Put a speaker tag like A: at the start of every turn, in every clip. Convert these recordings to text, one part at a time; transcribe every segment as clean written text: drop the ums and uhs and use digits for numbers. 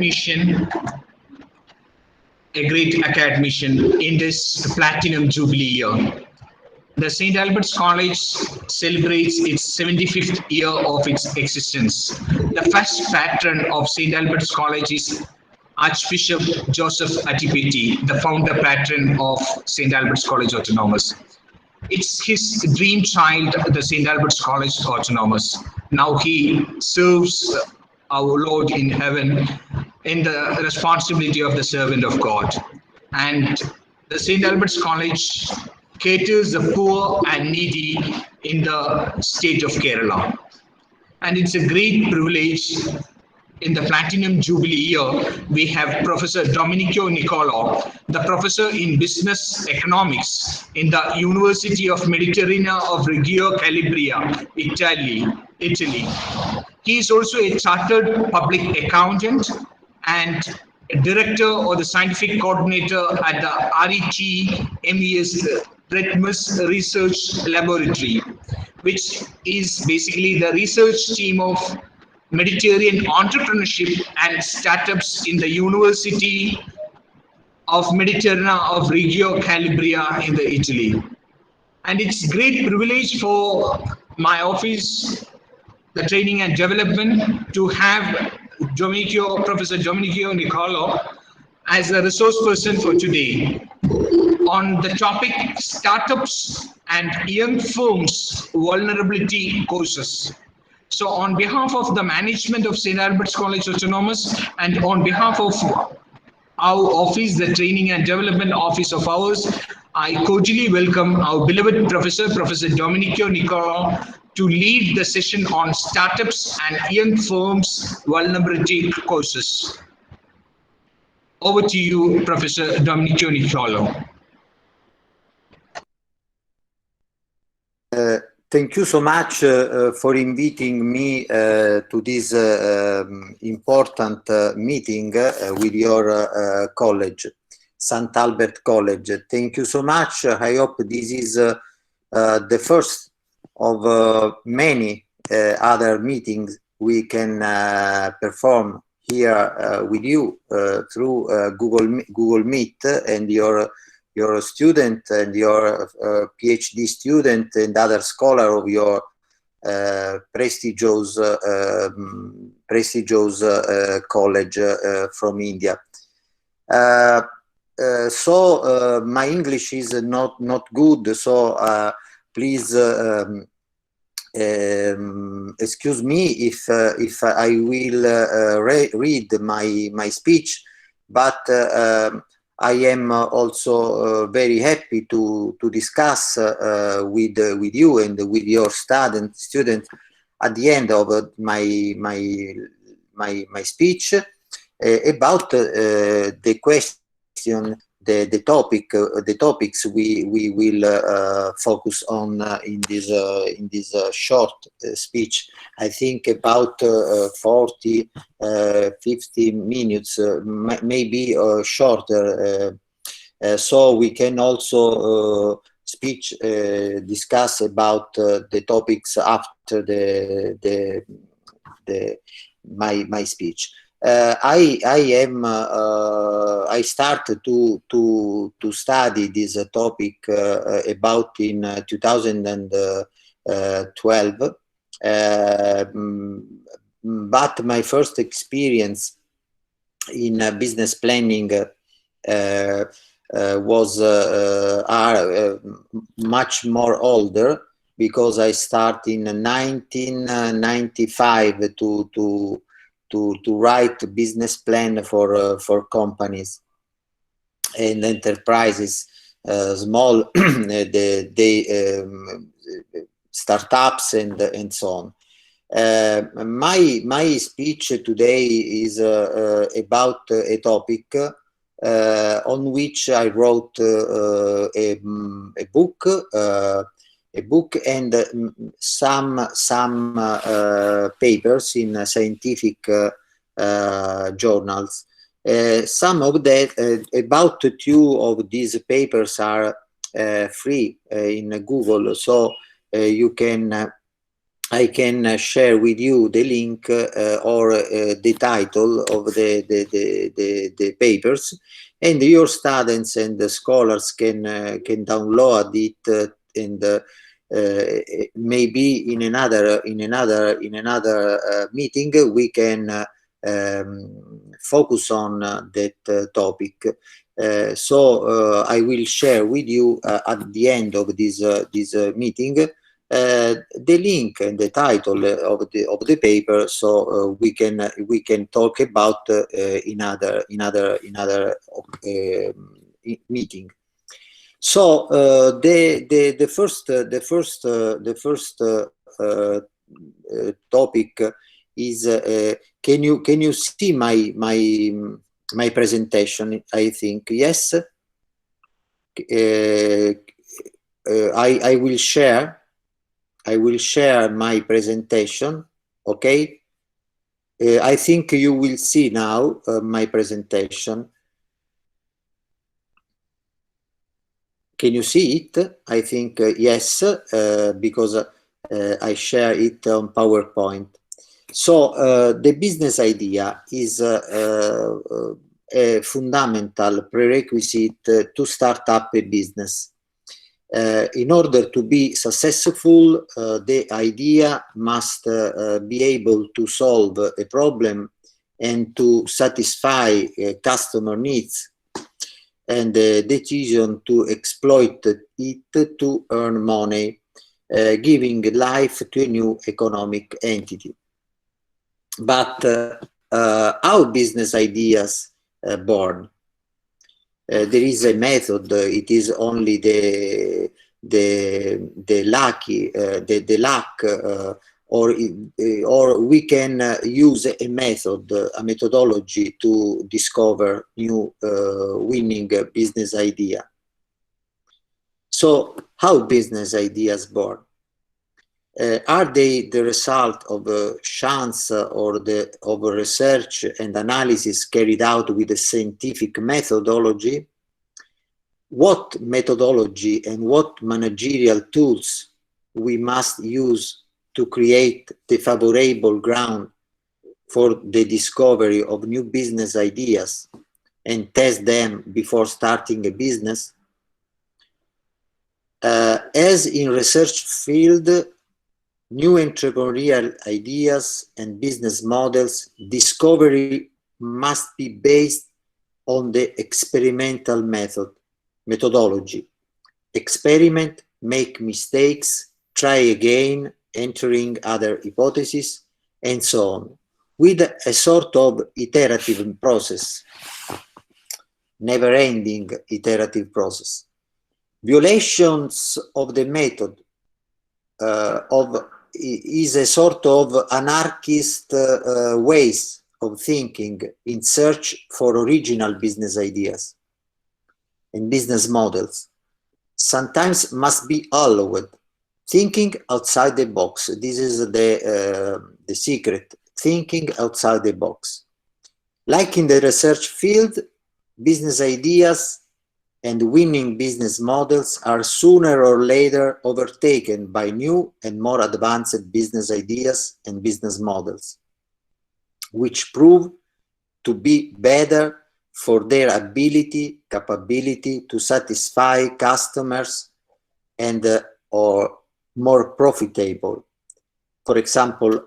A: mission, a great academician in this Platinum Jubilee year. The St. Albert's College celebrates its 75th year of its existence. The first patron of St. Albert's College is Archbishop Joseph Attipeti, the founder patron of St. Albert's College Autonomous. It's his dream child, the St. Albert's College Autonomous. Now he serves our Lord in heaven in the responsibility of the servant of God. And the St. Albert's College caters the poor and needy in the state of Kerala. And it's a great privilege in the Platinum Jubilee year, we have Professor Domenico Niccolò, the professor in business economics in the University of Mediterranean of Reggio Calabria, Italy. He is also a chartered public accountant and director or the scientific coordinator at the RET-MES Redmus Research Laboratory, which is basically the research team of Mediterranean entrepreneurship and startups in the University of Mediterranean of Reggio Calabria in the Italy. And it's great privilege for my office, the training and development, to have Professor Domenico Niccolò as a resource person for today on the topic startups and young firms vulnerability courses. So on behalf of the management of St. Albert's College Autonomous and on behalf of our office, the training and development office of ours, I cordially welcome our beloved professor, Professor Domenico Niccolò, to lead the session on startups and young firms vulnerability courses. Over to you, Professor Domenico Niccolò.
B: Thank you so much for inviting me to this important meeting with your college, St. Albert College. Thank you so much. I hope this is the first of many other meetings we can perform here with you through Google Meet and your student and your PhD student and other scholar of your prestigious college from India. So my English is not good, so please excuse me if I will read my speech, but I am also very happy to discuss with you and with your students at the end of my speech about the question, the topics we will focus on in this short speech. I think about 40, 50 minutes, maybe shorter, so we can also discuss about the topics after my speech. I started to study this topic about in 2012, but my first experience in business planning was much more older, because I started in 1995 to write business plan for companies and enterprises, small startups and so on. My speech today is about a topic on which I wrote a book and some papers in scientific journals. Some of that, about 2 of these papers are free in Google, so you can I can share with you the link or the title of the papers, and your students and the scholars can download it and maybe in another meeting we can focus on that topic. So I will share with you at the end of this meeting the link and the title of the paper, so we can talk about in other meeting. So the first topic is can you see my presentation? I think yes. I will share my presentation. Okay. I think you will see now my presentation. Can you see it? I think yes, because I share it on PowerPoint. So the business idea is a fundamental prerequisite to start up a business. In order to be successful, the idea must be able to solve a problem and to satisfy customer needs, and the decision to exploit it to earn money, giving life to a new economic entity. But how business ideas born? There is a method. It is only the luck, or we can use a method, a methodology to discover new winning business idea. So how business ideas born? Are they the result of chance or of research and analysis carried out with a scientific methodology? What methodology and what managerial tools we must use to create the favorable ground for the discovery of new business ideas and test them before starting a business? As in research field, new entrepreneurial ideas and business models discovery must be based on the experimental methodology. Experiment, make mistakes, try again, entering other hypotheses, and so on, with a sort of iterative process, never-ending iterative process. Violations of the method is a sort of anarchist ways of thinking in search for original business ideas and business models. Sometimes must be allowed. Thinking outside the box. This is the secret. Thinking outside the box. Like in the research field, business ideas and winning business models are sooner or later overtaken by new and more advanced business ideas and business models, which prove to be better for their capability to satisfy customers and or more profitable. For example,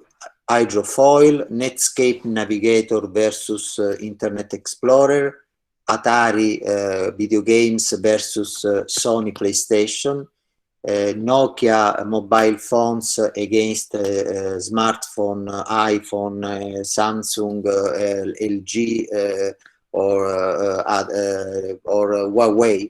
B: hydrofoil, Netscape Navigator versus Internet Explorer, Atari video games versus Sony PlayStation, Nokia mobile phones against smartphone, iPhone, Samsung, LG, or Huawei.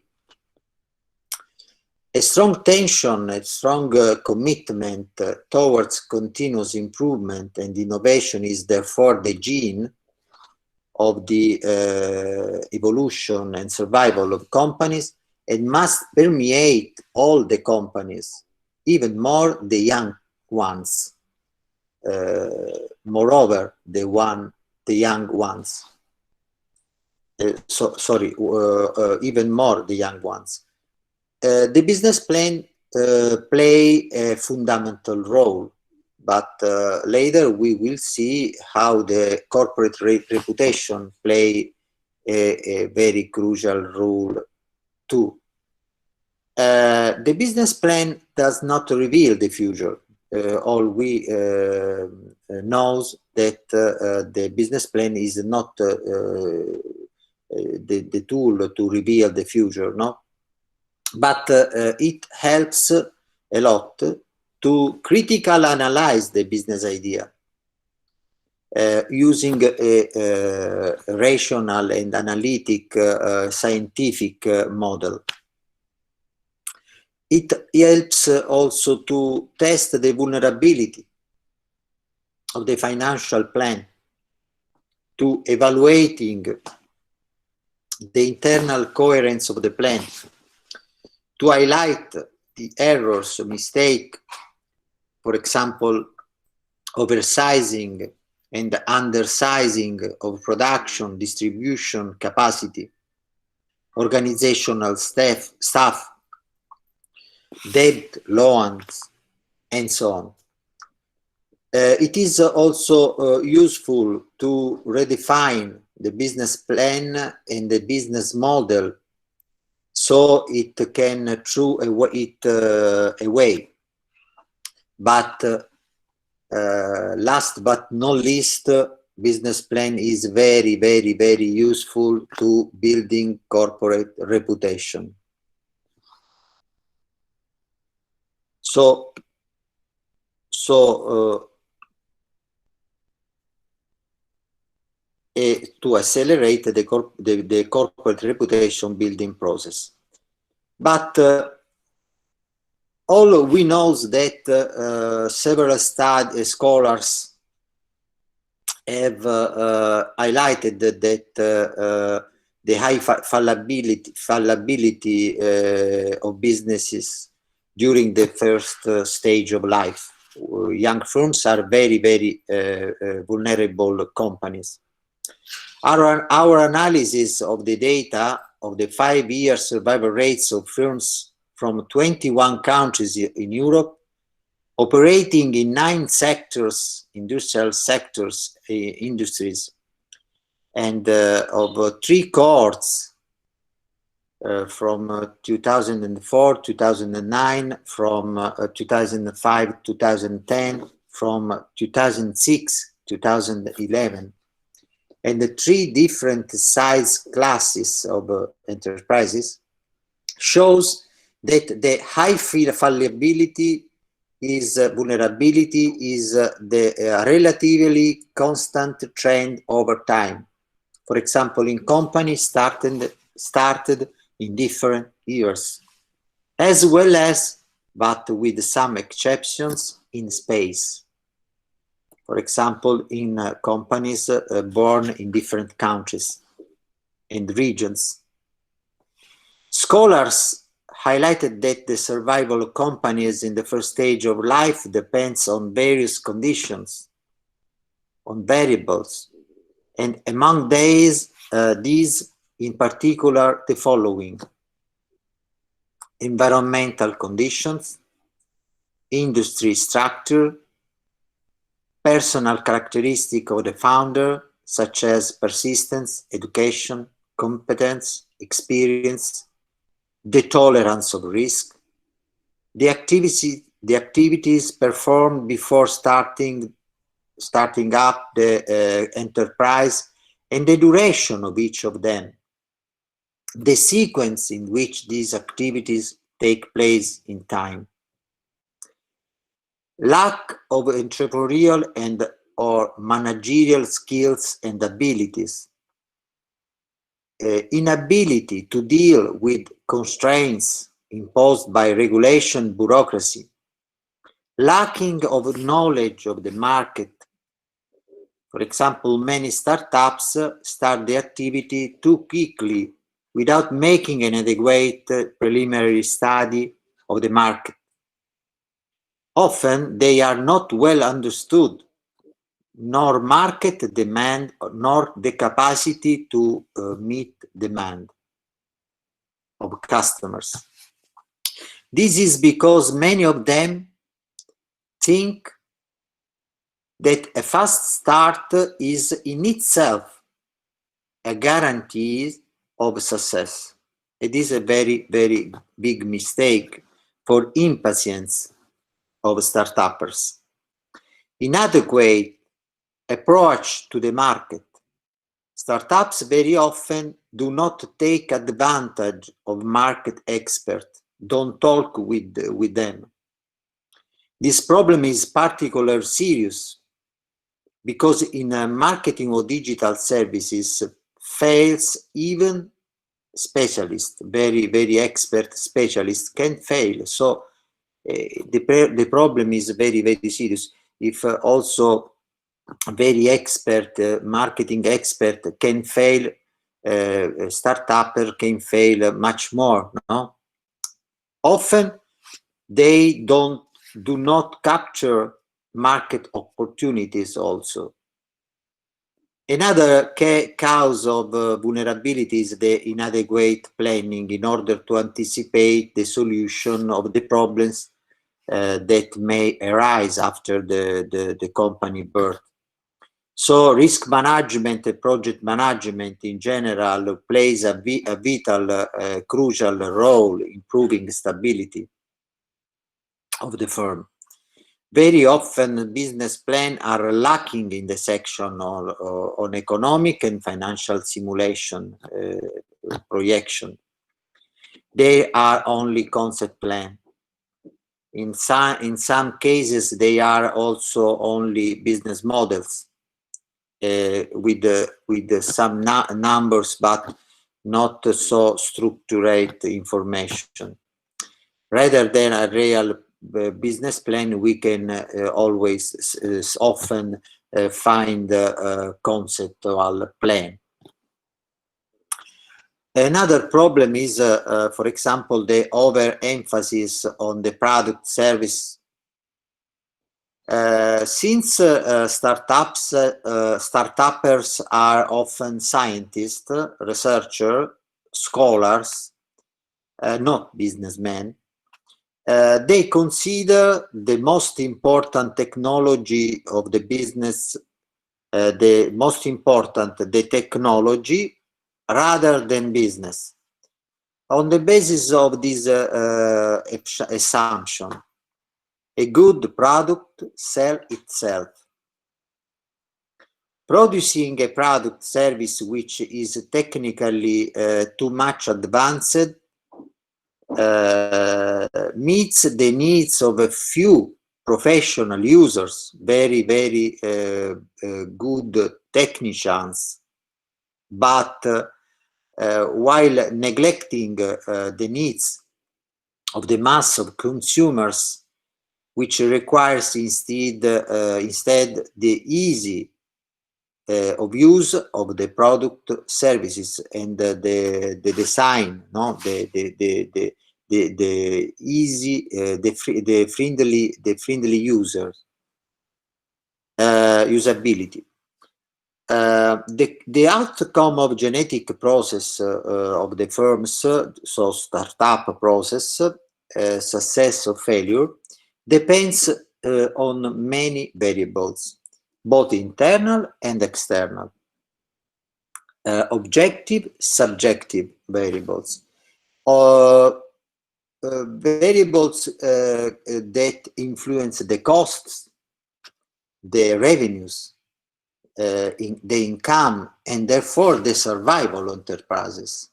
B: A strong tension, a strong commitment towards continuous improvement and innovation is therefore the gene of the evolution and survival of companies, and must permeate all the companies, even more the young ones. Moreover, the young ones. Even more the young ones. The business plan play a fundamental role. but later we will see how the corporate reputation play a very crucial role too. The business plan does not reveal the future. All we knows that the business plan is not the tool to reveal the future, no? But it helps a lot to critically analyze the business idea using a rational and analytic scientific model. It helps also to test the vulnerability of the financial plan, to evaluating the internal coherence of the plan, to highlight the errors, mistake, for example, oversizing and undersizing of production, distribution capacity, organizational staff, debt, loans, and so on. It is also useful to redefine the business plan and the business model so it can throw it away. But last but not least, business plan is very, very, very useful to building corporate reputation. So to accelerate the corporate reputation building process. But all we know is that several scholars have highlighted that the high fallibility of businesses during the first stage of life. Young firms are very, very vulnerable companies. Our analysis of the data of the 5-year survival rates of firms from 21 countries in Europe, operating in 9 sectors, industrial sectors, industries, and of 3 cohorts from 2004, 2009, from 2005, 2010, from 2006, 2011. And the 3 different size classes of enterprises shows that the high fallibility is vulnerability is the relatively constant trend over time. For example, in companies started in different years, as well as, but with some exceptions, in space. For example, in companies born in different countries and regions. Scholars highlighted that the survival of companies in the first stage of life depends on various conditions, on variables, and among these in particular the following: environmental conditions, industry structure, personal characteristic of the founder, such as persistence, education, competence, experience, the tolerance of risk, the activities performed before starting up the enterprise, and the duration of each of them, the sequence in which these activities take place in time. Lack of entrepreneurial and or managerial skills and abilities, inability to deal with constraints imposed by regulation, bureaucracy, lacking of knowledge of the market. For example, many startups start the activity too quickly without making an adequate preliminary study of the market. Often they are not well understood, nor market demand, nor the capacity to meet demand of customers. This is because many of them think that a fast start is in itself a guarantee of success. It is a very, very big mistake for impatience of startuppers. Inadequate approach to the market. Startups very often do not take advantage of market experts, don't talk with them. This problem is particularly serious because in marketing or digital services fails even specialists, very, very expert specialists can fail. So the problem is very, very serious. If also very expert, marketing expert can fail, a startupper can fail much more, no? Often they do not capture market opportunities also. Another cause of vulnerability is the inadequate planning in order to anticipate the solution of the problems that may arise after the company birth. So risk management and project management in general plays a vital, crucial role in improving stability of the firm. Very often business plans are lacking in the section on economic and financial simulation projection. They are only concept plan. In some cases, they are also only business models with some numbers, but not so structured information. Rather than a real business plan, we can always often find a conceptual plan. Another problem is, for example, the overemphasis on the product service. Since startuppers are often scientists, researchers, scholars, not businessmen, they consider the most important technology of the business, the technology rather than business. On the basis of this assumption, a good product sells itself. Producing a product service which is technically too much advanced meets the needs of a few professional users, very, very good technicians, but while neglecting the needs of the mass of consumers, which requires instead the easy of use of the product services and the design, no, the easy, the friendly usability. The outcome of genetic process of the firms, so startup process, success or failure, depends on many variables, both internal and external. Objective, subjective variables. Variables that influence the costs, the revenues, the income, and therefore the survival of enterprises.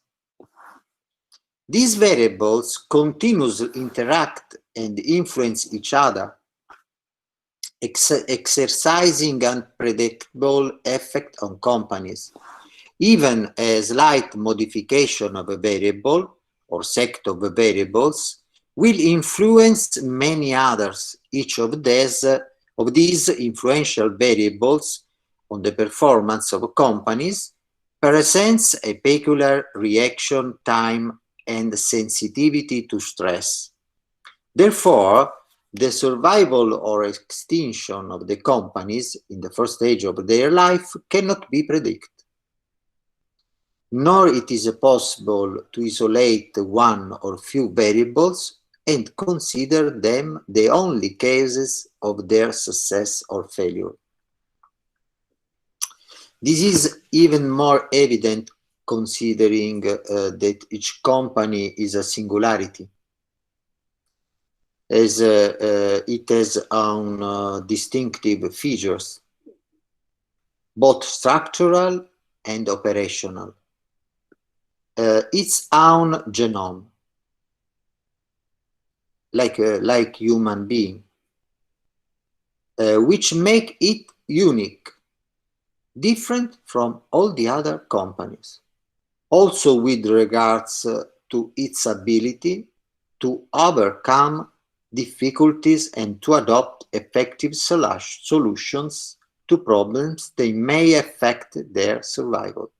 B: These variables continuously interact and influence each other, exercising unpredictable effect on companies. Even a slight modification of a variable or set of variables will influence many others. Each of these influential variables on the performance of companies presents a peculiar reaction time and sensitivity to stress. Therefore, the survival or extinction of the companies in the first stage of their life cannot be predicted. Nor it is possible to isolate one or few variables and consider them the only cases of their success or failure. This is even more evident considering that each company is a singularity, as it has own distinctive features, both structural and operational, its own genome, like human being, which make it unique, different from all the other companies. Also with regards to its ability to overcome difficulties and to adopt effective solutions to problems that may affect their survival.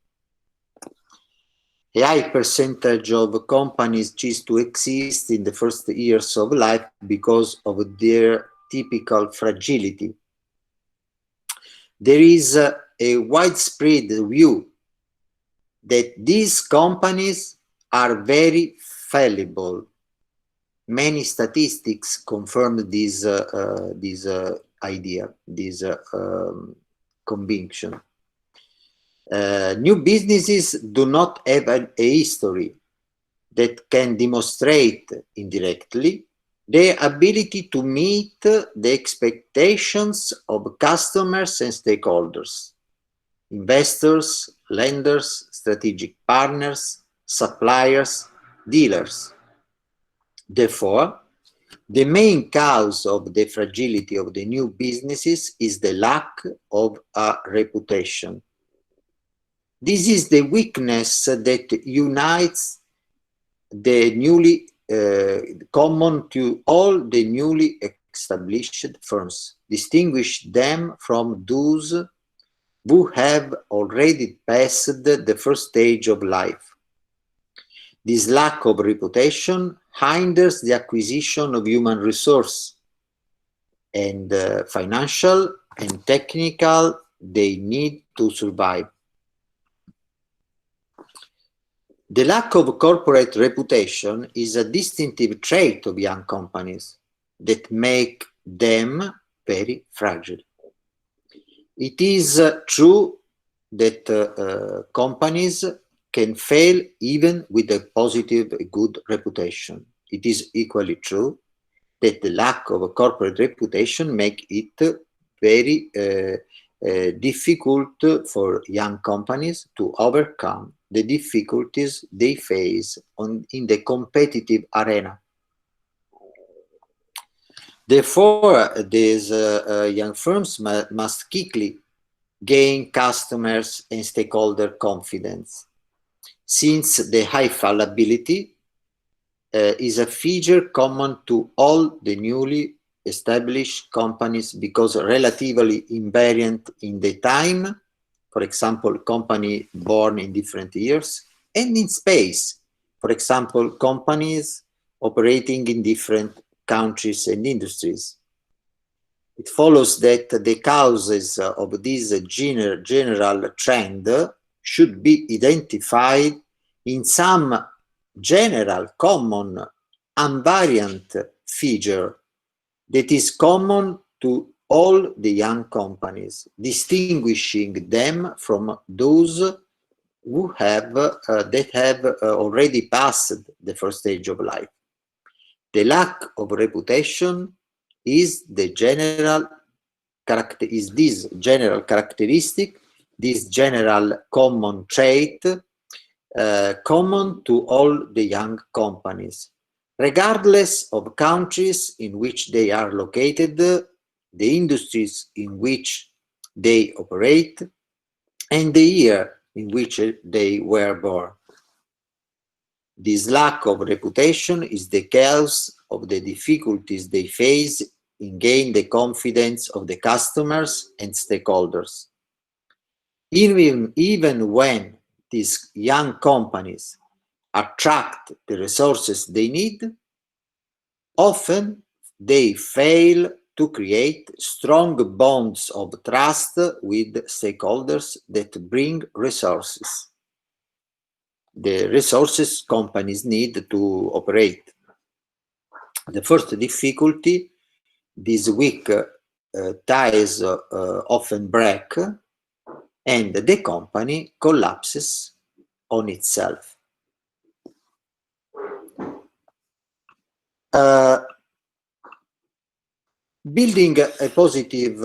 B: A high percentage of companies cease to exist in the first years of life because of their typical fragility. There is a widespread view that these companies are very fallible. Many statistics confirm this idea, this conviction. New businesses do not have a history that can demonstrate indirectly their ability to meet the expectations of customers and stakeholders, investors, lenders, strategic partners, suppliers, dealers. Therefore, the main cause of the fragility of the new businesses is the lack of a reputation. This is the weakness that unites the newly common to all the newly established firms, distinguish them from those who have already passed the first stage of life. This lack of reputation hinders the acquisition of human resource and financial and technical they need to survive. The lack of corporate reputation is a distinctive trait of young companies that make them very fragile. It is true that companies can fail even with a positive, good reputation. It is equally true that the lack of a corporate reputation makes it very difficult for young companies to overcome the difficulties they face in the competitive arena. Therefore, these young firms must quickly gain customers and stakeholder confidence, since the high fallibility is a feature common to all the newly established companies because relatively invariant in the time, for example, company born in different years, and in space, for example, companies operating in different countries and industries. It follows that the causes of this general trend should be identified in some general, common, invariant feature that is common to all the young companies, distinguishing them from those who have already passed the first stage of life. The lack of reputation is this general characteristic, this general common trait common to all the young companies, regardless of countries in which they are located, the industries in which they operate, and the year in which they were born. This lack of reputation is the cause of the difficulties they face in gaining the confidence of the customers and stakeholders. Even when these young companies attract the resources they need, often they fail to create strong bonds of trust with stakeholders that bring resources. The resources companies need to operate. The first difficulty, these weak ties often break, and the company collapses on itself. Building a positive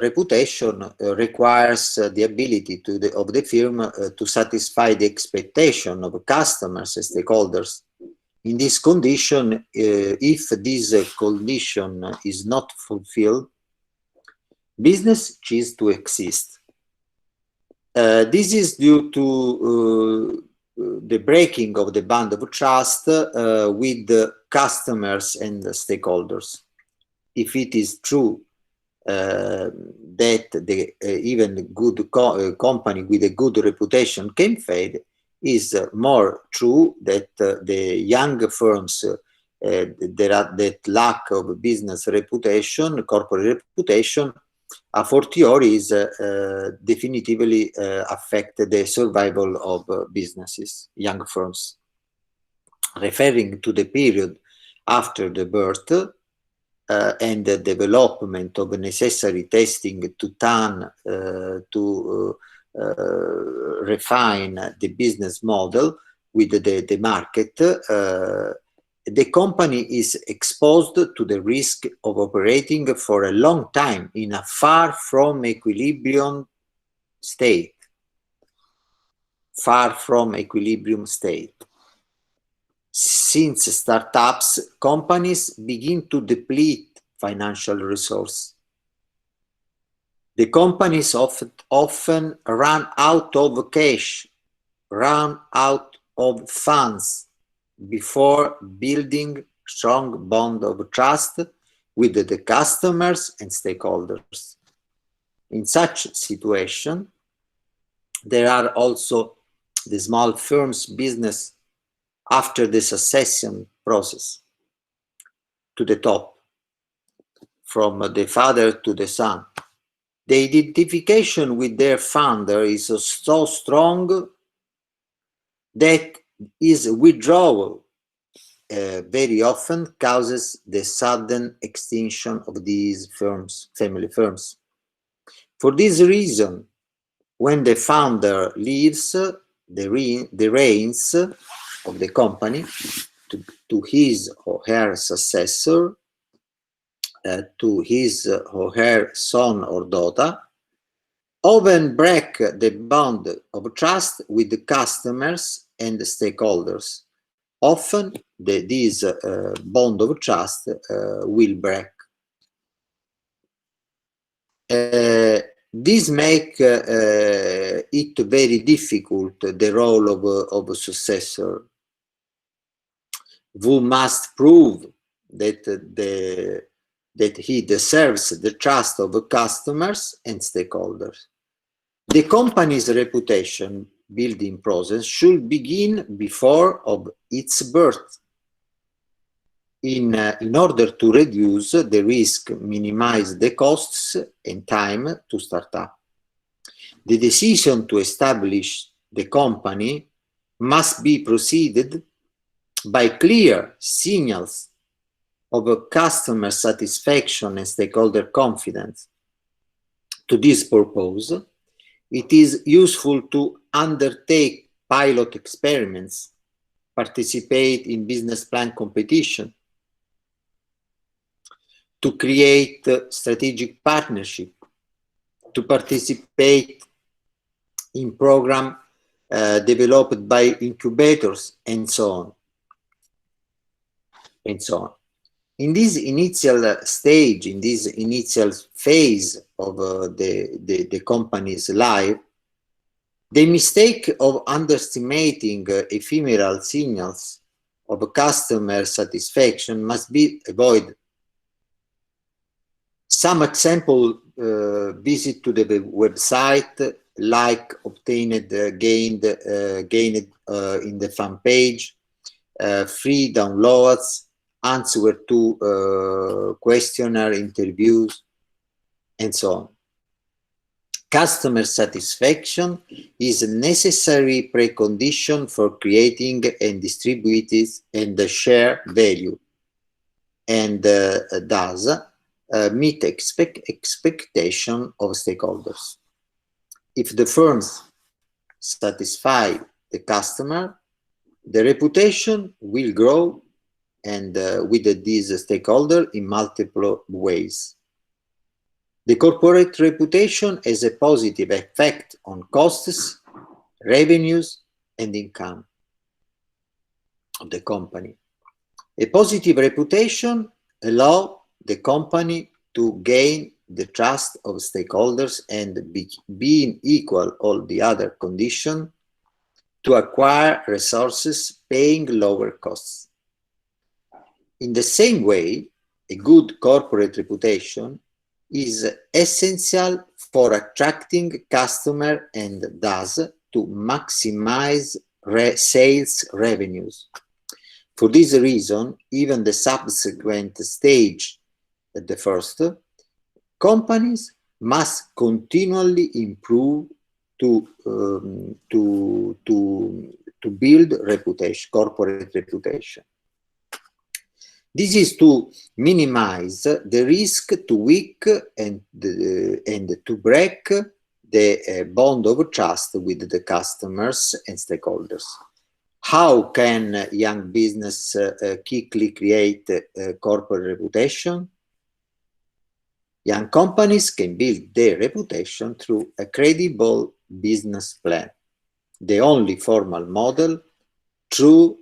B: reputation requires the ability of the firm to satisfy the expectation of customers and stakeholders. In this condition, if this condition is not fulfilled, business ceases to exist. This is due to the breaking of the bond of trust with the customers and the stakeholders. If it is true that even good company with a good reputation can fade, is more true that the young firms that lack of business reputation, corporate reputation, a fortiori is definitively affect the survival of businesses, young firms. Referring to the period after the birth and the development of necessary testing to turn to refine the business model with the market, the company is exposed to the risk of operating for a long time in a far from equilibrium state. Far from equilibrium state. Since startups, companies begin to deplete financial resources. The companies often run out of cash, run out of funds before building strong bond of trust with the customers and stakeholders. In such situation, there are also the small firms business after the succession process to the top, from the father to the son. The identification with their founder is so strong that his withdrawal very often causes the sudden extinction of these firms, family firms. For this reason, when the founder leaves the reins of the company to his or her successor, to his or her son or daughter, often break the bond of trust with the customers and the stakeholders. Often this bond of trust will break. This makes it very difficult, the role of a successor, who must prove that he deserves the trust of the customers and stakeholders. The company's reputation building process should begin before of its birth in order to reduce the risk, minimize the costs and time to start up. The decision to establish the company must be preceded by clear signals of customer satisfaction and stakeholder confidence. To this purpose, it is useful to undertake pilot experiments, participate in business plan competition, to create strategic partnership, to participate in program developed by incubators, and so on. And so on. In this initial stage, in this initial phase of the company's life, the mistake of underestimating ephemeral signals of customer satisfaction must be avoided. Some example visit to the website, like obtained, gained in the fan page, free downloads, answer to questionnaire interviews, and so on. Customer satisfaction is a necessary precondition for creating and distributing and share value, and thus meet expectation of stakeholders. If the firms satisfy the customer, the reputation will grow and with these stakeholders in multiple ways. The corporate reputation has a positive effect on costs, revenues, and income of the company. A positive reputation allows the company to gain the trust of stakeholders and being equal all the other conditions to acquire resources paying lower costs. In the same way, a good corporate reputation is essential for attracting customers and thus to maximize sales revenues. For this reason, even the subsequent stage at the first, companies must continually improve to build reputation, corporate reputation. This is to minimize the risk to weak and to break the bond of trust with the customers and stakeholders. How can young business quickly create corporate reputation? Young companies can build their reputation through a credible business plan, the only formal model through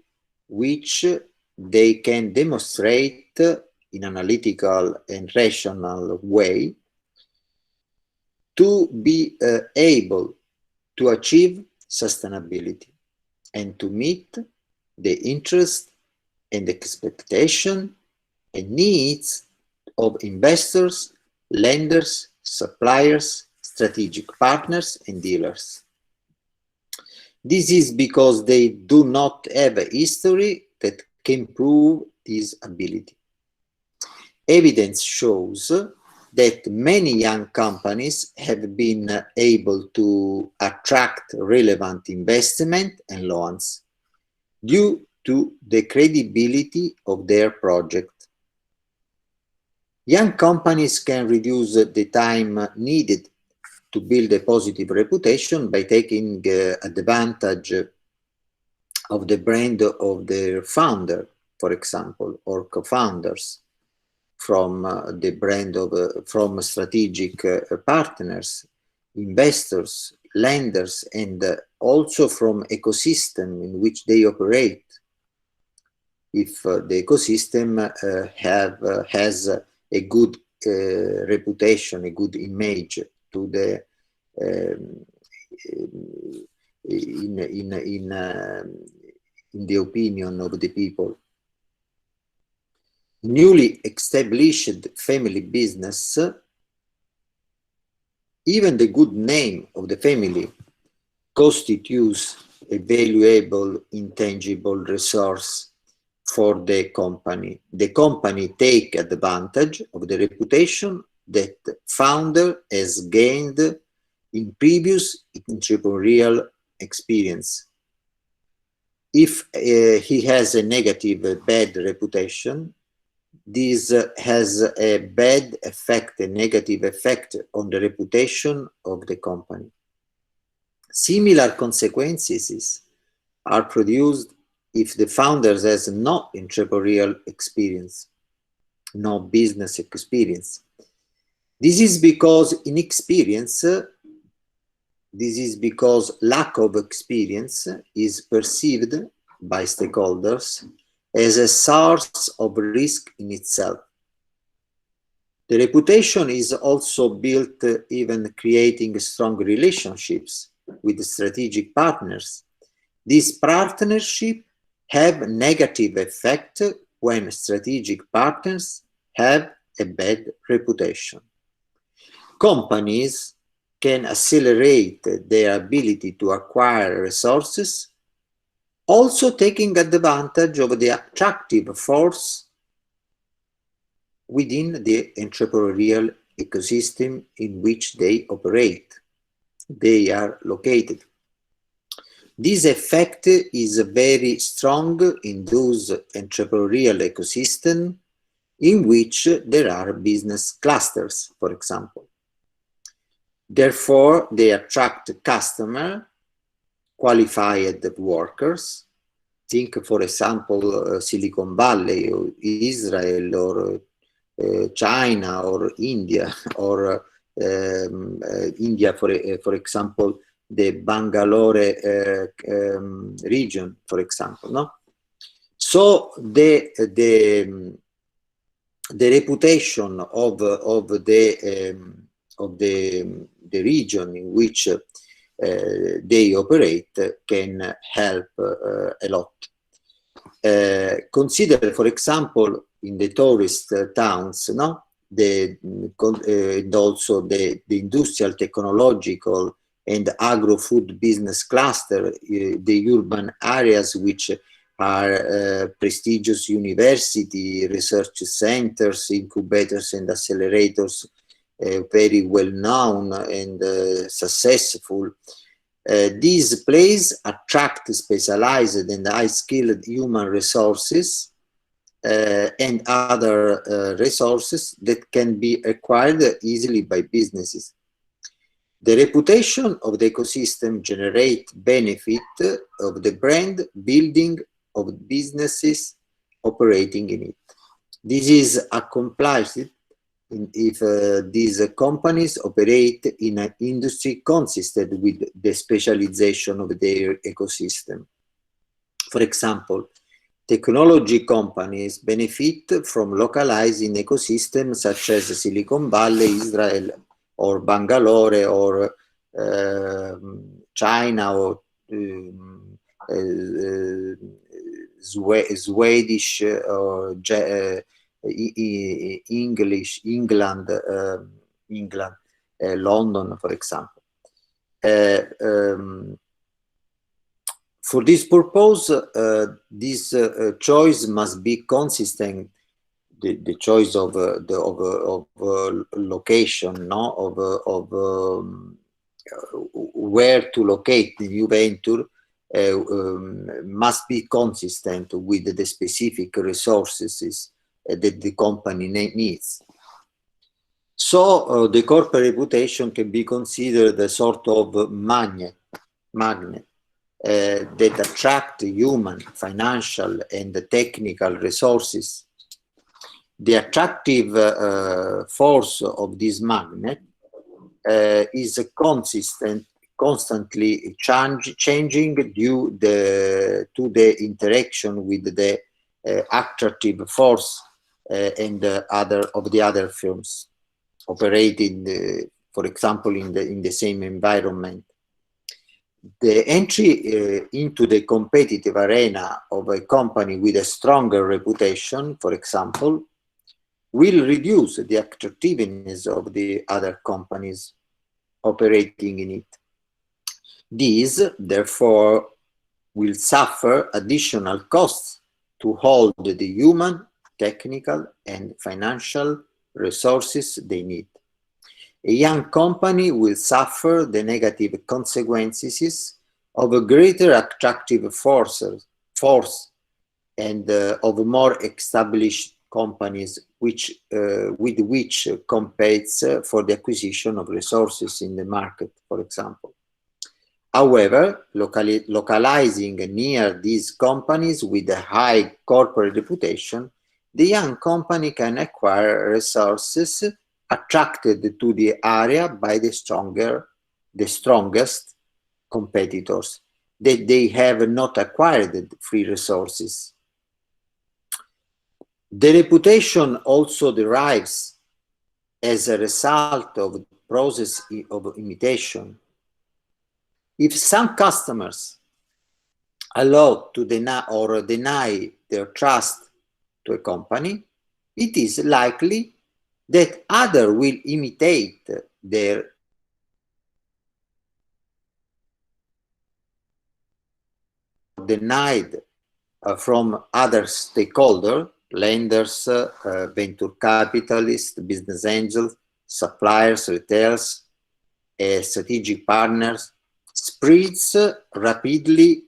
B: which they can demonstrate in an analytical and rational way to be able to achieve sustainability and to meet the interest and expectation and needs of investors, lenders, suppliers, strategic partners, and dealers. This is because they do not have a history that can prove this ability. Evidence shows that many young companies have been able to attract relevant investment and loans due to the credibility of their project. Young companies can reduce the time needed to build a positive reputation by taking advantage of the brand of their founder, for example, or co-founders, from the brand of from strategic partners, investors, lenders, and also from ecosystem in which they operate. If the ecosystem has a good reputation, a good image to the in the opinion of the people. Newly established family business, even the good name of the family constitutes a valuable intangible resource for the company. The company takes advantage of the reputation that founder has gained in previous entrepreneurial experience. If he has a negative, bad reputation, this has a bad effect, a negative effect on the reputation of the company. Similar consequences are produced if the founder has no entrepreneurial experience, no business experience. This is because lack of experience is perceived by stakeholders as a source of risk in itself. The reputation is also built even creating strong relationships with strategic partners. These partnerships have negative effect when strategic partners have a bad reputation. Companies can accelerate their ability to acquire resources, also taking advantage of the attractive force within the entrepreneurial ecosystem in which they operate. They are located. This effect is very strong in those entrepreneurial ecosystems in which there are business clusters, for example. Therefore, they attract customer, qualified workers. Think, for example, Silicon Valley, or Israel, or China, or India, or India, for example, the Bangalore region, for example, no? So the reputation of the region in which they operate can help a lot. Consider, for example, in the tourist towns, no, and also the industrial, technological, and agro-food business cluster, the urban areas which are prestigious university, research centers, incubators and accelerators, very well known and successful. These places attract specialized and high-skilled human resources and other resources that can be acquired easily by businesses. The reputation of the ecosystem generates benefit of the brand building of businesses operating in it. This is accomplished if these companies operate in an industry consistent with the specialization of their ecosystem. For example, technology companies benefit from localizing ecosystems such as Silicon Valley, Israel, or Bangalore, or China, or Swedish, or English, England, London, for example. For this purpose, this choice must be consistent. The choice of location, no, of where to locate the new venture, must be consistent with the specific resources that the company needs. So the corporate reputation can be considered a sort of magnet that attract human, financial, and technical resources. The attractive force of this magnet is constantly changing due to the interaction with the attractive force and the other firms operating, for example, in the same environment. The entry into the competitive arena of a company with a stronger reputation, for example, will reduce the attractiveness of the other companies operating in it. These, therefore, will suffer additional costs to hold the human, technical, and financial resources they need. A young company will suffer the negative consequences of a greater attractive force and of more established companies with which competes for the acquisition of resources in the market, for example. However, localizing near these companies with a high corporate reputation, the young company can acquire resources attracted to the area by the strongest competitors, that they have not acquired free resources. The reputation also derives as a result of the process of imitation. If some customers allow to deny their trust to a company, it is likely that others will imitate their denied from other stakeholders, lenders, venture capitalists, business angels, suppliers, retailers, strategic partners, spreads rapidly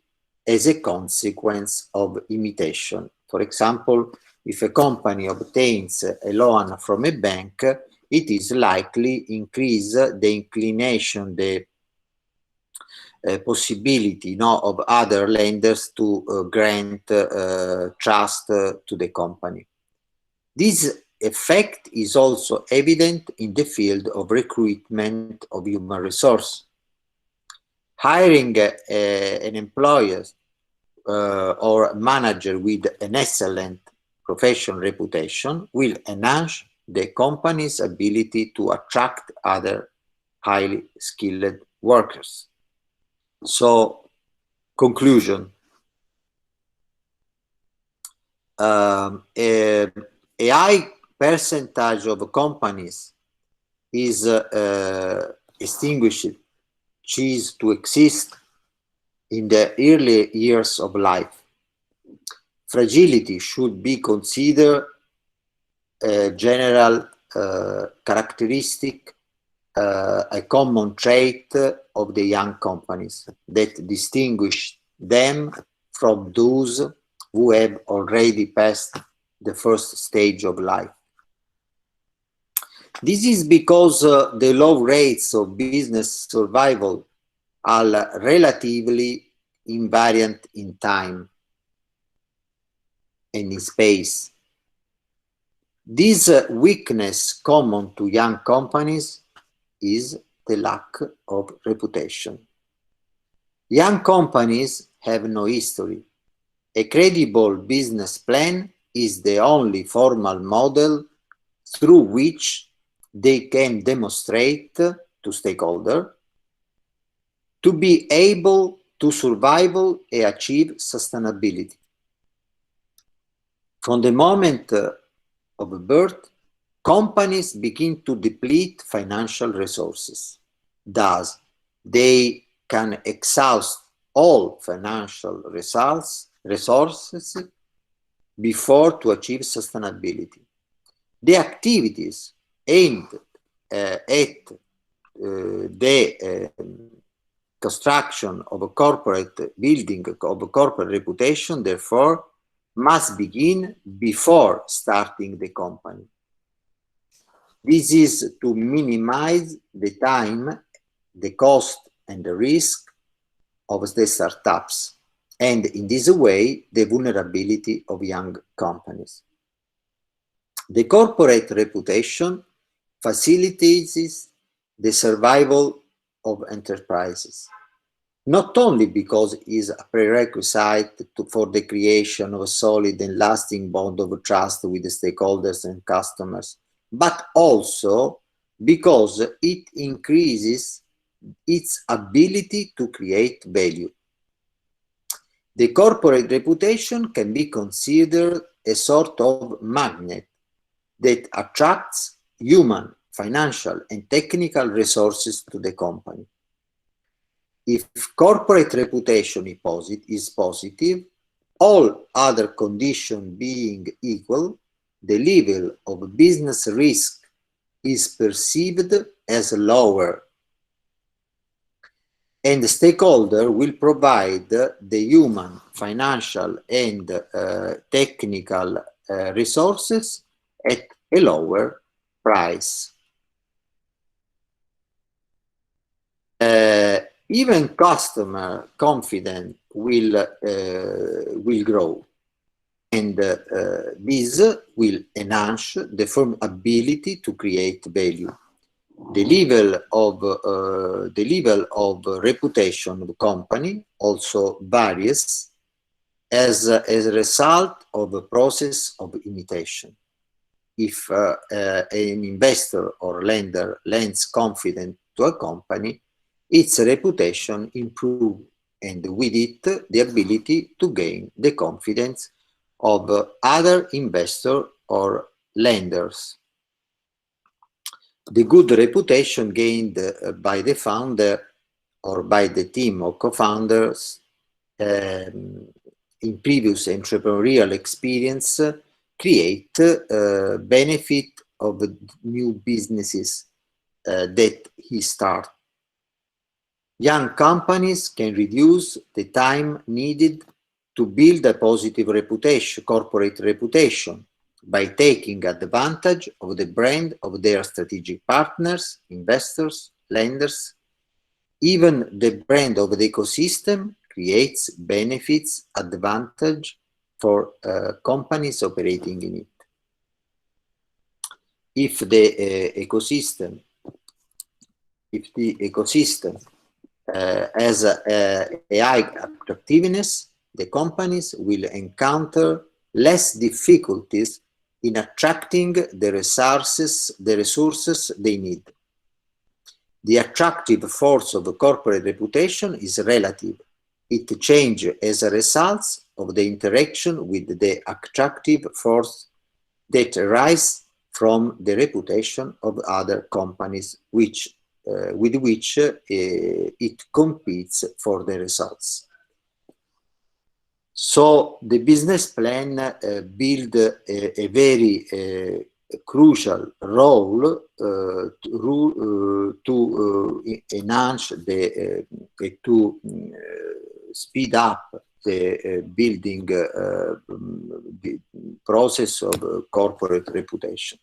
B: as a consequence of imitation. For example, if a company obtains a loan from a bank, it is likely increase the inclination, the possibility of other lenders to grant trust to the company. This effect is also evident in the field of recruitment of human resource. Hiring an employer or manager with an excellent professional reputation will enhance the company's ability to attract other highly skilled workers. So, conclusion. A high percentage of companies is extinguished, cease to exist in the early years of life. Fragility should be considered a general characteristic, a common trait of the young companies that distinguish them from those who have already passed the first stage of life. This is because the low rates of business survival are relatively invariant in time and in space. This weakness common to young companies is the lack of reputation. Young companies have no history. A credible business plan is the only formal model through which they can demonstrate to stakeholders to be able to survive and achieve sustainability. From the moment of birth, companies begin to deplete financial resources. Thus, they can exhaust all financial resources before to achieve sustainability. The activities aimed at the construction of a corporate building of a corporate reputation, therefore, must begin before starting the company. This is to minimize the time, the cost, and the risk of the startups, and in this way, the vulnerability of young companies. The corporate reputation facilitates the survival of enterprises, not only because it is a prerequisite for the creation of a solid and lasting bond of trust with the stakeholders and customers, but also because it increases its ability to create value. The corporate reputation can be considered a sort of magnet that attracts human, financial, and technical resources to the company. If corporate reputation is positive, all other conditions being equal, the level of business risk is perceived as lower, and the stakeholder will provide the human, financial, and technical resources at a lower price. Even customer confidence will grow, and this will enhance the firm's ability to create value. The level of reputation of the company also varies as a result of a process of imitation. If an investor or lender lends confidence to a company, its reputation improves, and with it, the ability to gain the confidence of other investors or lenders. The good reputation gained by the founder or by the team of co-founders in previous entrepreneurial experience create benefit of new businesses that he starts. Young companies can reduce the time needed to build a positive reputation, corporate reputation, by taking advantage of the brand of their strategic partners, investors, lenders. Even the brand of the ecosystem creates benefits, advantage for companies operating in it. If the ecosystem has a high attractiveness, the companies will encounter less difficulties in attracting the resources they need. The attractive force of a corporate reputation is relative. It changes as a result of the interaction with the attractive force that arises from the reputation of other companies with which it competes for the results. So the business plan build a very crucial role to enhance to speed up the building the process of corporate reputation.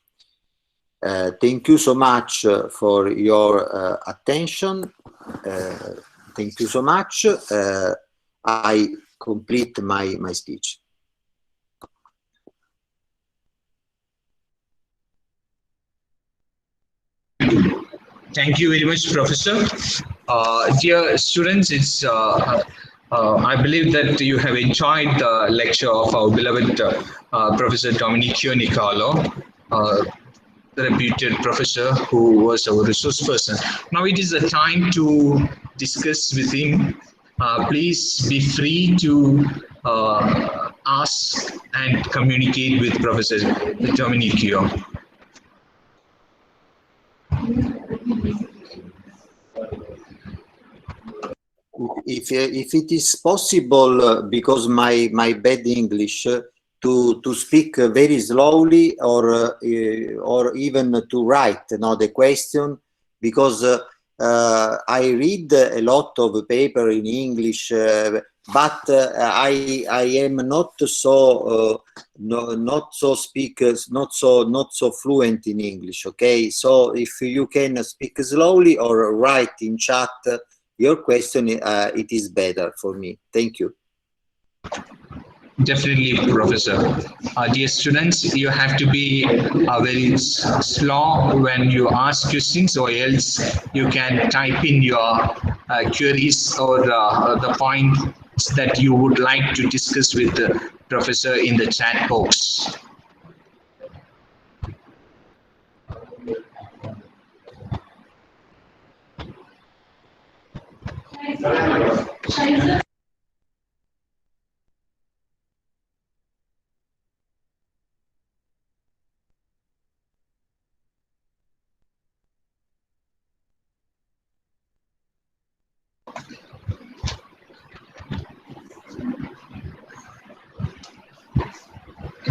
B: Thank you so much for your attention. Thank you so much. I complete my speech.
A: Thank you very much, Professor. Dear students, I believe that you have enjoyed the lecture of our beloved Professor Domenico Nicolo, the reputed professor who was our resource person. Now it is the time to discuss with him. Please be free to ask and communicate with Professor Domenico.
B: If it is possible, because my bad English, to speak very slowly or even to write the question, because I read a lot of paper in English, but I am not so not so fluent in English. Okay, so if you can speak slowly or write in chat your question, it is better for me. Thank you.
A: Definitely, Professor. Dear students, you have to be very slow when you ask questions, or else you can type in your queries or the points that you would like to discuss with the professor in the chat box.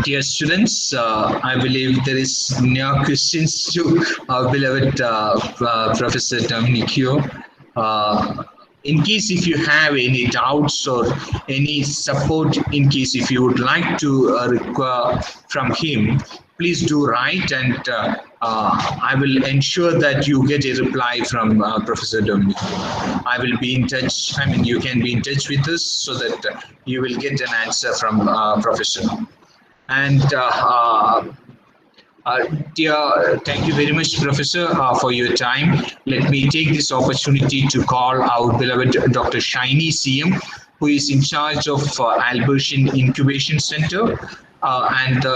A: Dear students, I believe there is no questions to our beloved Professor Domenico. In case if you have any doubts or any support, in case if you would like to require from him, please do write, and I will ensure that you get a reply from Professor Domenico. I will be in touch. I mean, you can be in touch with us so that you will get an answer from Professor. And dear, thank you very much, Professor, for your time. Let me take this opportunity to call our beloved Dr. Shiny CM, who is in charge of Albertian Incubation Center and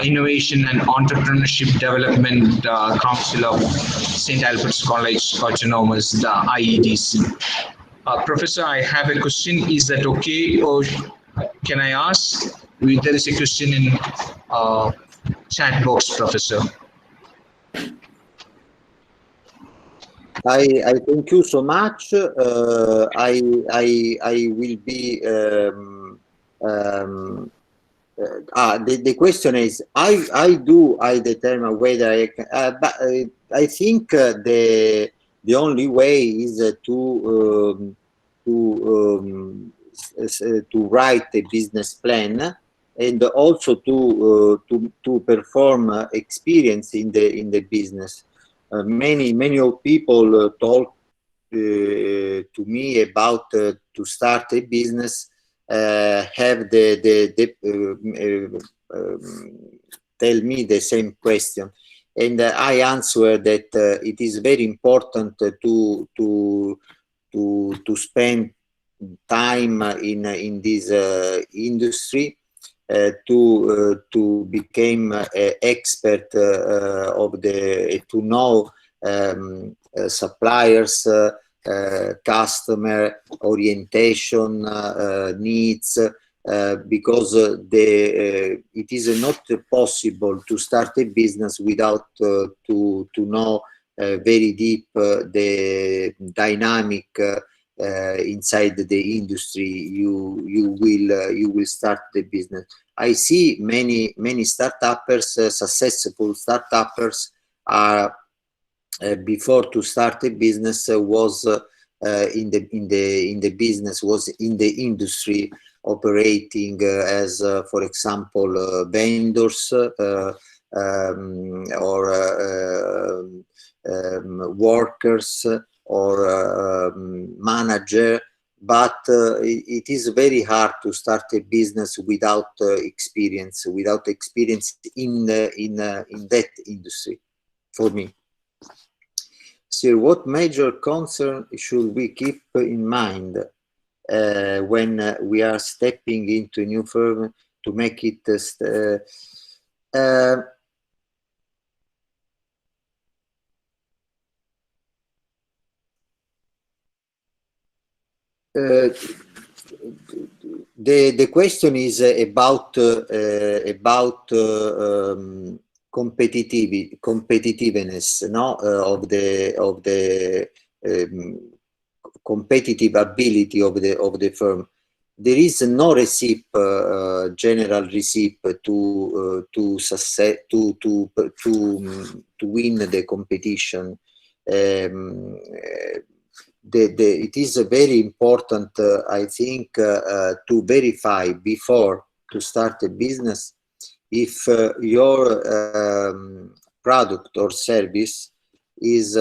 A: Innovation and Entrepreneurship Development Council of St. Albert's College Autonomous, the IEDC. Professor, I have a question. Is that okay, or can I ask? There is a question in chat box, Professor.
B: I thank you so much. I will be. The question is, I determine whether I can. But I think the only way is to write a business plan and also to perform experience in the business. Many of people talk to me about to start a business, have tell me the same question, and I answer that it is very important to spend time in this industry, to become expert of the, to know suppliers, customer orientation, needs, because it is not possible to start a business without to know very deep the dynamic inside the industry you will start the business. I see many startuppers, successful startuppers are before to start a business was in the business, was in the industry, operating as for example vendors or workers or manager, but it is very hard to start a business without experience in that industry, for me. So what major concern should we keep in mind when we are stepping into a new firm to make it the question is about competitiveness, no, of the competitive ability of the firm. There is no recipe, general recipe to success, to win the competition. It is very important, I think, to verify before to start a business if your product or service is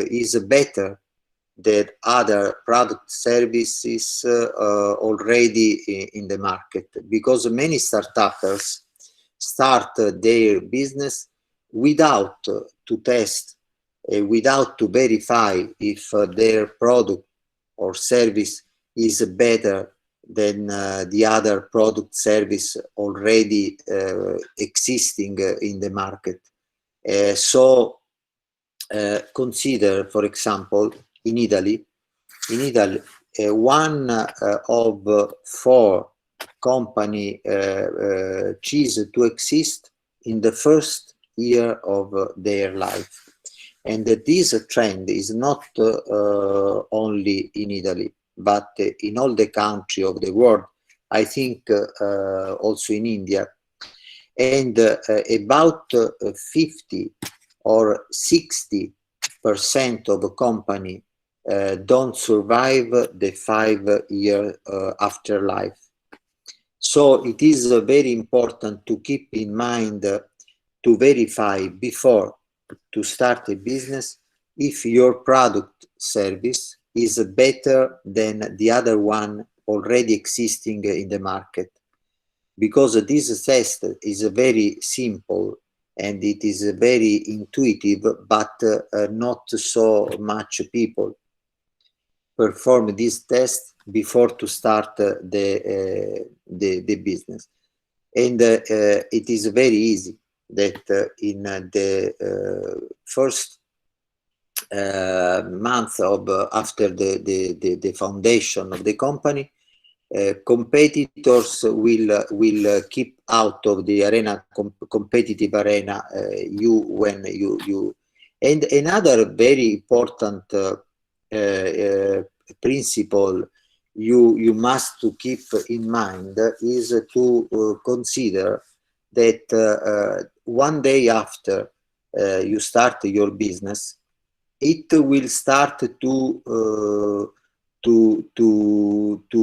B: is better than other product services already in the market, because many startups start their business without to test, without to verify if their product or service is better than the other product service already existing in the market. So consider, for example, in Italy, one of 4 company choose to exist in the first year of their life. And this trend is not only in Italy, but in all the countries of the world. I think also in India. And about 50 or 60% of a company don't survive the 5-year afterlife. So it is very important to keep in mind to verify before to start a business if your product service is better than the other one already existing in the market, because this test is very simple and it is very intuitive, but not so much people perform this test before to start the business. And it is very easy that in the first month of after the foundation of the company, competitors will keep out of the arena, competitive arena, when you and another very important principle you must to keep in mind is to consider that one day after you start your business, it will start to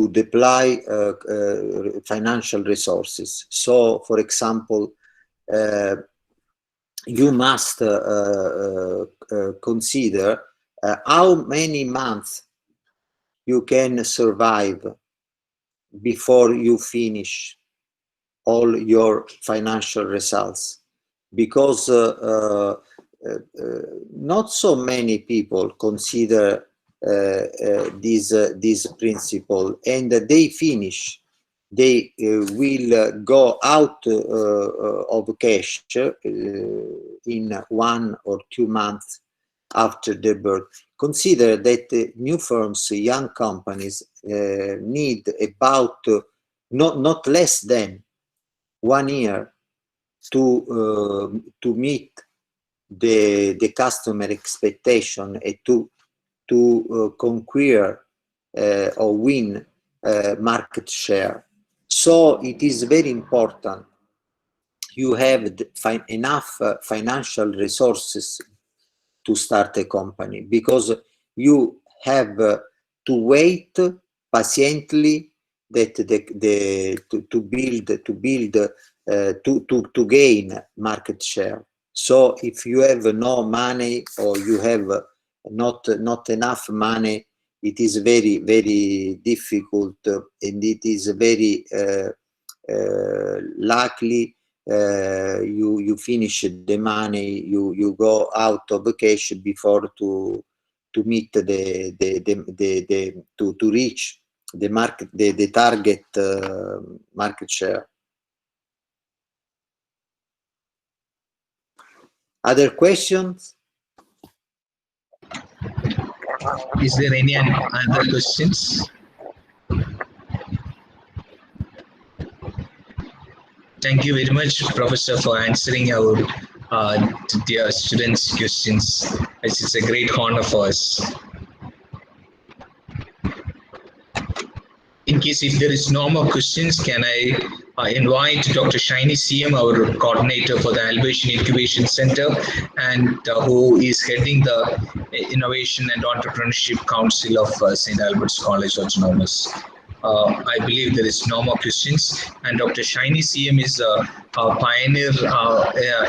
B: to deploy financial resources. So, for example, you must consider how many months you can survive before you finish all your financial results, because not so many people consider this principle, and they finish. They will go out of cash in 1 or 2 months after their birth. Consider that new firms, young companies, need about not less than 1 year to meet the customer expectation and to conquer or win market share. So it is very important you have enough financial resources to start a company, because you have to wait patiently that to gain market share. So if you have no money, or you have not enough money, it is very difficult, and it is very likely you finish the money, you go out of cash before to meet to reach the market, the target market share. Other questions?
A: Is there any other questions? Thank you very much, Professor, for answering our dear students' questions. It's a great honor for us. In case if there is no more questions, can I invite Dr. Shiny CM, our coordinator for the Albation Incubation Center, and who is heading the Innovation and Entrepreneurship Council of St. Albert's College Autonomous. I believe there is no more questions, and Dr. Shiny CM is a pioneer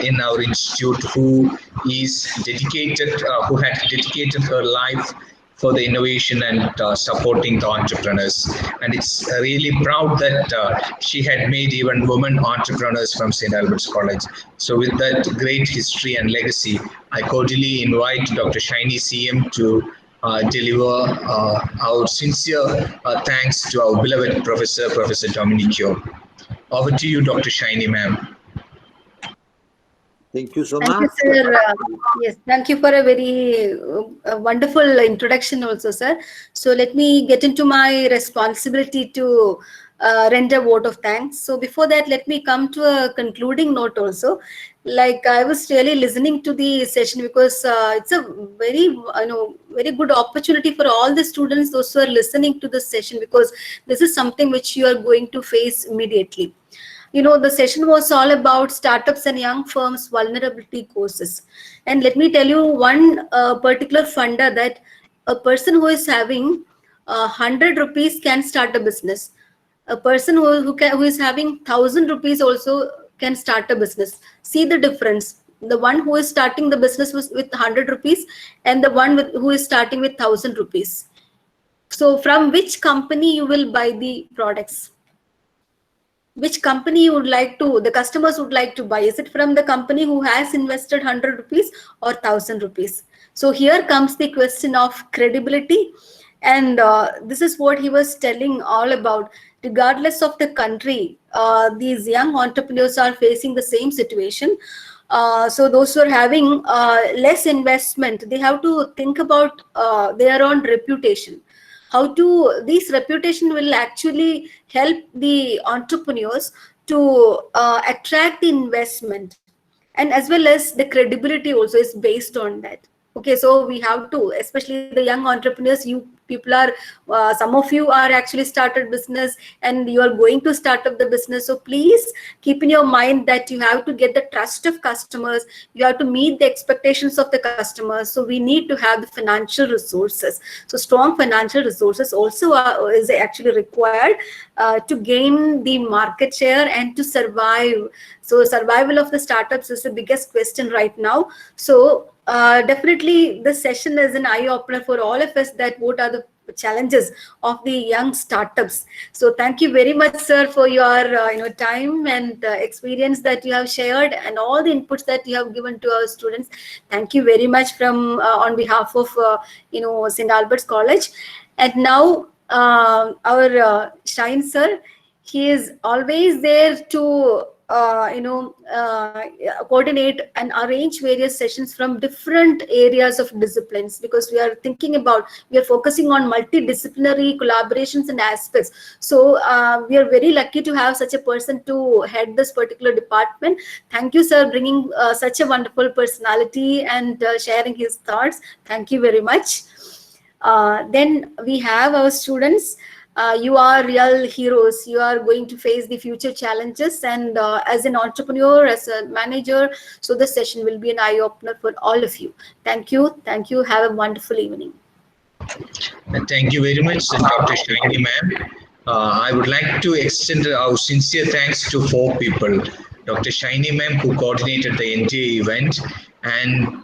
A: in our institute who is dedicated, who had dedicated her life for the innovation and supporting the entrepreneurs. And it's really proud that she had made even women entrepreneurs from St. Albert's College. So with that great history and legacy, I cordially invite Dr. Shiny CM to deliver our sincere thanks to our beloved Professor Dominicio. Over to you, Dr. Shiny, ma'am.
B: Thank you so
C: much. Thank you, sir. Yes, thank you for a very wonderful introduction also, sir. So let me get into my responsibility to render a vote of thanks. So before that, let me come to a concluding note also. Like, I was really listening to the session because it's a very, very good opportunity for all the students, those who are listening to this session, because this is something which you are going to face immediately. The session was all about startups and young firms vulnerability courses. And let me tell you one particular funder, that a person who is having 100 rupees can start a business. A person who is having 1,000 rupees also can start a business. See the difference. The one who is starting the business with 100 rupees and the one who is starting with 1,000 rupees. So from which company you will buy the products? Which company you would like to, the customers would like to buy? Is it from the company who has invested 100 rupees or 1,000 rupees? So here comes the question of credibility. And this is what he was telling all about. Regardless of the country, these young entrepreneurs are facing the same situation. So those who are having less investment, they have to think about their own reputation. How to, this reputation will actually help the entrepreneurs to attract the investment, and as well as the credibility also is based on that. Okay, so we have to, especially the young entrepreneurs, you people are, some of you are actually started business and you are going to start up the business. So please keep in your mind that you have to get the trust of customers. You have to meet the expectations of the customers. So we need to have the financial resources. So strong financial resources also is actually required to gain the market share and to survive. So survival of the startups is the biggest question right now. So definitely this session is an eye opener for all of us, that what are the challenges of the young startups. So thank you very much, sir, for your time and experience that you have shared and all the inputs that you have given to our students. Thank you very much from on behalf of St. Albert's College. And now our Shine sir, he is always there to coordinate and arrange various sessions from different areas of disciplines, because we are focusing on multidisciplinary collaborations and aspects. So we are very lucky to have such a person to head this particular department. Thank you, sir, bringing such a wonderful personality and sharing his thoughts. Thank you very much. Then we have our students. You are real heroes. You are going to face the future challenges, and as an entrepreneur, as a manager, so the session will be an eye opener for all of you. Thank you. Thank you. Have a wonderful evening.
A: Thank you very much, Dr. Shiny ma'am. I would like to extend our sincere thanks to 4 people. Dr. Shiny ma'am, who coordinated the entire event, and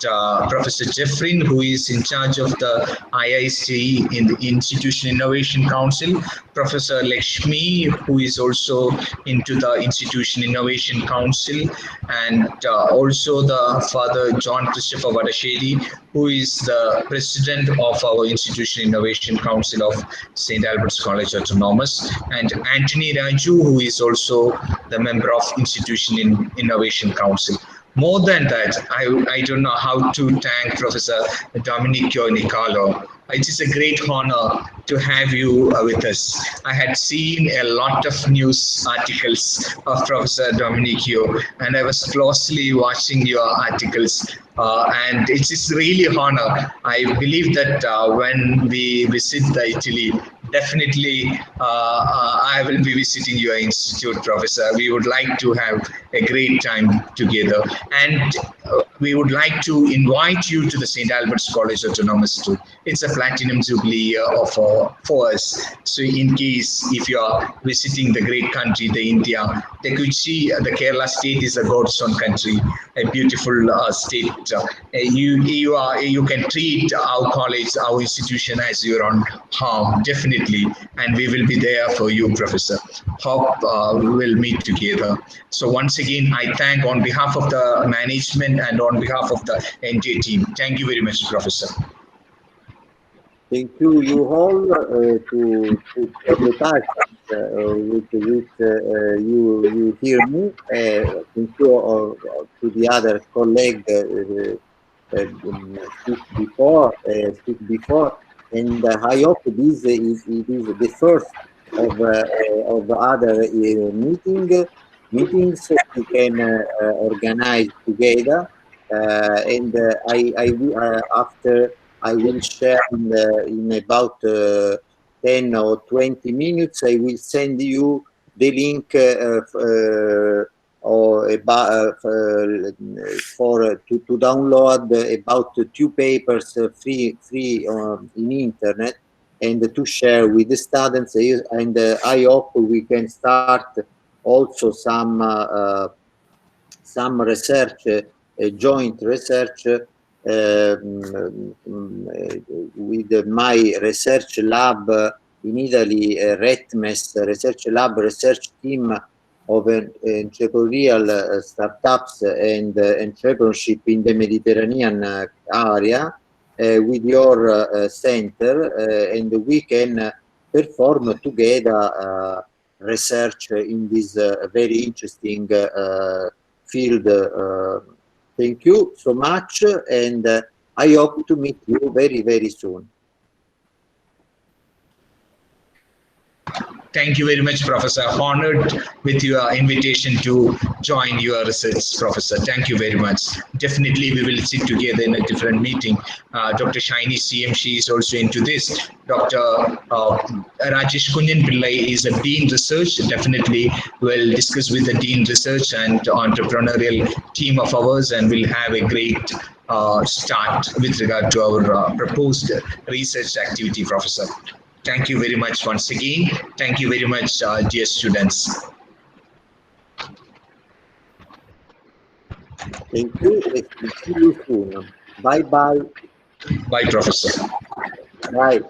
A: Professor Jeffrin, who is in charge of the IIC in the Institution Innovation Council, Professor Lakshmi, who is also into the Institution Innovation Council, and also the Father John Christopher Vadashedi, who is the President of our Institution Innovation Council of St. Albert's College Autonomous, and Anthony Raju, who is also the member of Institution Innovation Council. More than that, I don't know how to thank Professor Domenico Nicolo. It is a great honor to have you with us. I had seen a lot of news articles of Professor Domenico, and I was closely watching your articles. And it is really an honor. I believe that when we visit Italy, definitely I will be visiting your institute, Professor. We would like to have a great time together. And we would like to invite you to the St. Albert's College Autonomous too. It's a platinum jubilee year for us. So in case if you are visiting the great country, the India, they could see the Kerala state is a God's own country, a beautiful state. You can treat our college, our institution as your own home, definitely. And we will be there for you, Professor. Hope we will meet together. So once again, I thank on behalf of the management and on behalf of the entire team. Thank you very much, Professor.
B: Thank you all to the passion with which you hear me. Thank you to the other colleague speak before, and I hope this is the first of other meetings we can organize together, and after I will share in about 10 or 20 minutes. I will send you the link to download about 2 papers free in internet, and to share with the students. And I hope we can start also some research, joint research with my research lab in Italy, RETMES research lab, research team of entrepreneurial startups and entrepreneurship in the Mediterranean area with your center, and we can perform together research in this very interesting field. Thank you so much, and I hope to meet you very, very soon.
A: Thank you very much, Professor. Honored with your invitation to join your research, Professor. Thank you very much. Definitely, we will sit together in a different meeting. Dr. Shaini CM, she is also into this. Dr. Rajesh Kunjan Pillai is a Dean Research. Definitely, we'll discuss with the Dean Research and entrepreneurial team of ours, and we'll have a great start with regard to our proposed research activity, Professor. Thank you very much once again. Thank you very much, dear students.
B: Thank you. See you soon. Bye bye.
A: Bye, Professor.
B: Bye.